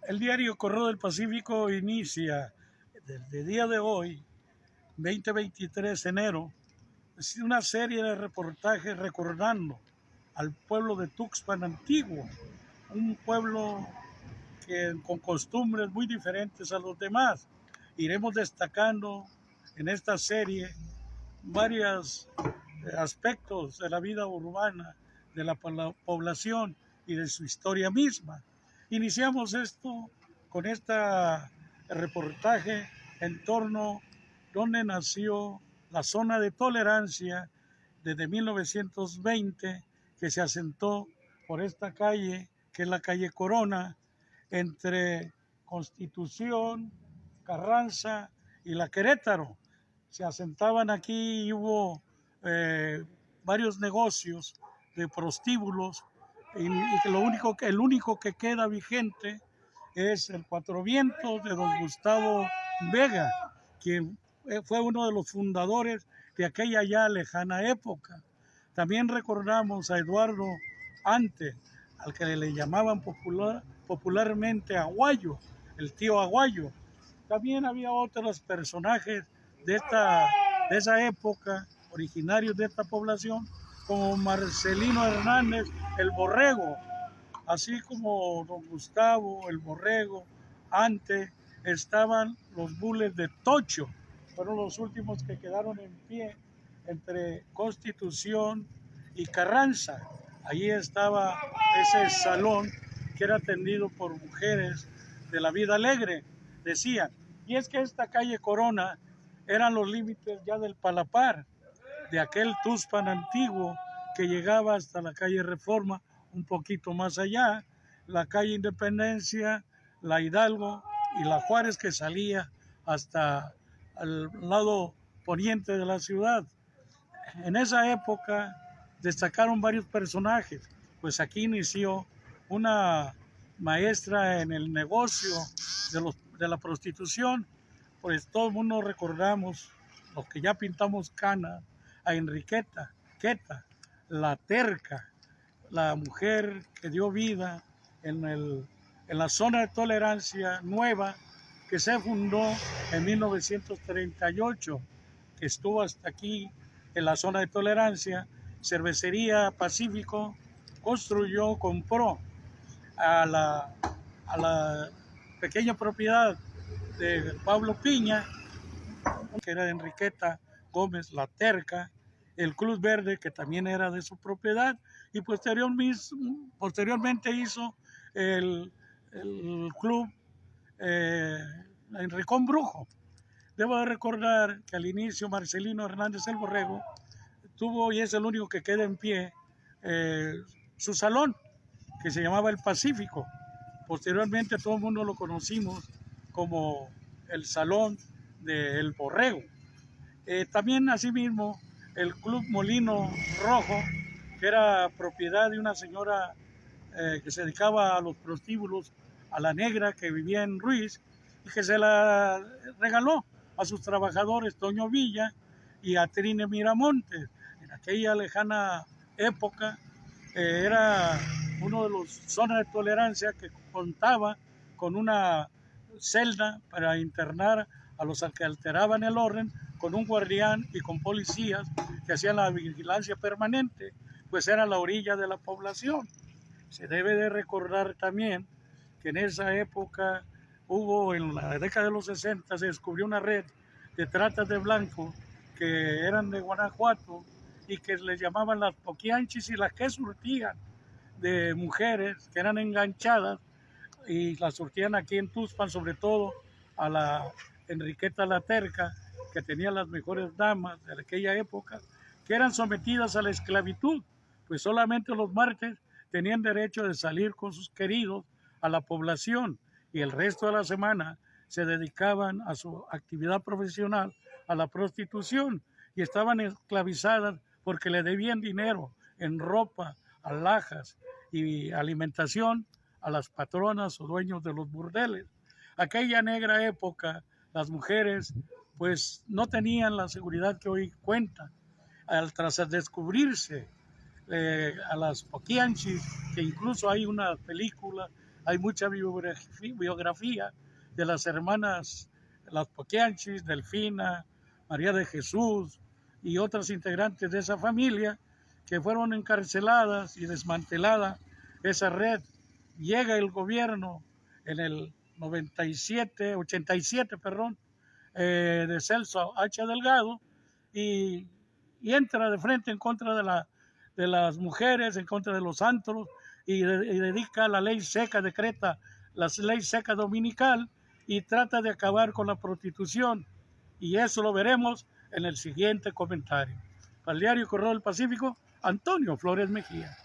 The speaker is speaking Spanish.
El diario Correo del Pacífico inicia desde el día de hoy, 2023 de enero, una serie de reportajes recordando al pueblo de Tuxpan Antiguo, un pueblo con costumbres muy diferentes a los demás. Iremos destacando en esta serie varios aspectos de la vida urbana de la población y de su historia misma. Iniciamos esto con este reportaje en torno donde nació la zona de tolerancia desde 1920, que se asentó por esta calle, que es la calle Corona, entre Constitución, Carranza y la Querétaro. Se asentaban aquí y hubo varios negocios de prostíbulos y que el único que queda vigente es el Cuatro Vientos de don Gustavo Vega, quien fue uno de los fundadores de aquella ya lejana época. También recordamos a Eduardo Ante, al que le llamaban popularmente Aguayo, el tío Aguayo. También había otros personajes de esa época, originarios de esta población, como Marcelino Hernández, el Borrego, así como don Gustavo, el Borrego. Antes estaban los bules de Tocho, fueron los últimos que quedaron en pie entre Constitución y Carranza. Allí estaba ese salón que era atendido por mujeres de la vida alegre, decían. Y es que esta calle Corona eran los límites ya del Palapar, de aquel Tuxpan antiguo que llegaba hasta la calle Reforma, un poquito más allá, la calle Independencia, la Hidalgo y la Juárez, que salía hasta el lado poniente de la ciudad. En esa época destacaron varios personajes, pues aquí inició una maestra en el negocio de la prostitución, pues todo el mundo recordamos, los que ya pintamos cana, a Enriqueta, Queta, la terca, la mujer que dio vida en la zona de tolerancia nueva que se fundó en 1938, que estuvo hasta aquí en la zona de tolerancia. Cervecería Pacífico construyó, compró a la pequeña propiedad de Pablo Piña, que era de Enriqueta Gómez, la terca, el Club Verde, que también era de su propiedad, y posteriormente hizo el Club Enricón Brujo. Debo de recordar que al inicio Marcelino Hernández el Borrego tuvo, y es el único que queda en pie, su salón, que se llamaba El Pacífico. Posteriormente todo el mundo lo conocimos como el Salón del Borrego. También asimismo el Club Molino Rojo, que era propiedad de una señora que se dedicaba a los prostíbulos, a la negra que vivía en Ruiz, y que se la regaló a sus trabajadores, Toño Villa y a Trine Miramontes. En aquella lejana época era uno de los zonas de tolerancia que contaba con una celda para internar a los que alteraban el orden, con un guardián y con policías que hacían la vigilancia permanente, pues era la orilla de la población. Se debe de recordar también que en esa época hubo, en la década de los 60, se descubrió una red de tratas de blancos que eran de Guanajuato y que les llamaban las poquianchis, y las que surtían de mujeres que eran enganchadas y las surtían aquí en Tuxpan, sobre todo a la Enriqueta la Terca, que tenía las mejores damas de aquella época, que eran sometidas a la esclavitud, pues solamente los martes tenían derecho de salir con sus queridos a la población, y el resto de la semana se dedicaban a su actividad profesional, a la prostitución, y estaban esclavizadas porque le debían dinero en ropa, alhajas y alimentación a las patronas o dueños de los burdeles. Aquella negra época, las mujeres pues no tenían la seguridad que hoy cuentan. Tras descubrirse a las poquianchis, que incluso hay una película hay mucha biografía de las hermanas, las Poquianchis, Delfina, María de Jesús y otras integrantes de esa familia que fueron encarceladas y desmantelada esa red. Llega el gobierno en el 87, de Celso H. Delgado y entra de frente en contra de las mujeres, en contra de los antros y dedica la ley seca, decreta la ley seca dominical y trata de acabar con la prostitución. Y eso lo veremos en el siguiente comentario. Para el diario Correo del Pacífico, Antonio Flores Mejía.